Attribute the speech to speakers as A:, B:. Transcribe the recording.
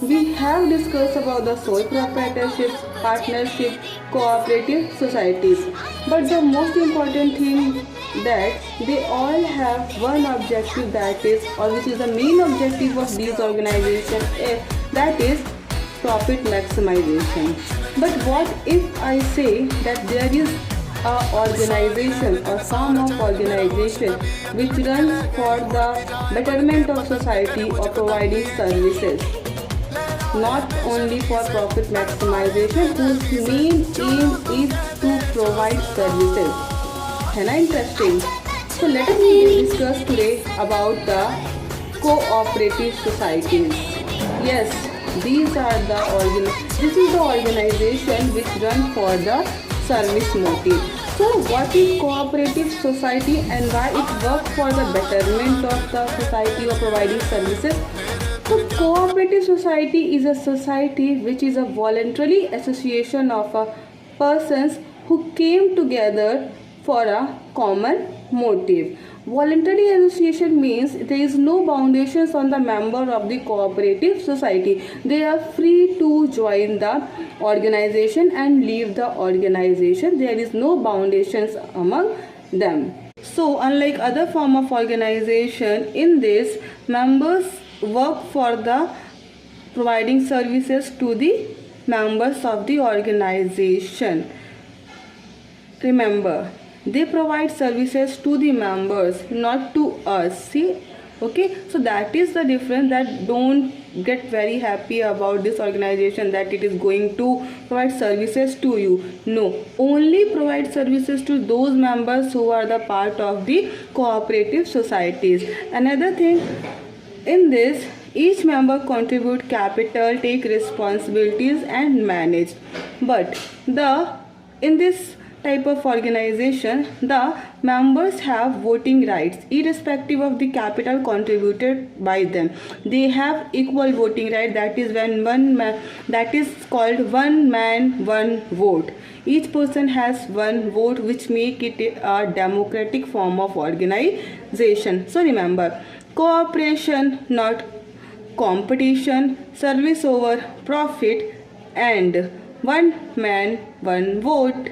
A: we have discussed about the sole proprietorships, partnership, cooperative societies. But the most important thing that they all have one objective, that is, or which is the main objective of these organizations, that is profit maximization. But what if I say that there is a organization or form of organization which runs for the betterment of society or providing services, not only for profit maximization, whose main aim is to provide services. है ना interesting? So let us discuss today about the cooperative societies. Yes, this is the organization which run for the service motive. So what is cooperative society and why it works for the betterment of the society or providing services? So cooperative society is a society which is a voluntary association of persons who came together for a common motive. Voluntary association means there is no foundations on the member of the cooperative society. They are free to join the organization and leave the organization. There is no foundations among them. So unlike other form of organization, in this members work for the providing services to the members of the organization. Remember, they provide services to the members, not to us. See, okay, so that is the difference. That don't get very happy about this organization that it is going to provide services to you. No, only provide services to those members who are the part of the cooperative societies. Another thing, in this, each member contribute capital, take responsibilities and manage. But in this type of organization, the members have voting rights irrespective of the capital contributed by them. They have equal voting right, that is when that is called one man one vote. Each person has one vote, which make it a democratic form of organization. So remember, cooperation, not competition, service over profit, and one man one vote.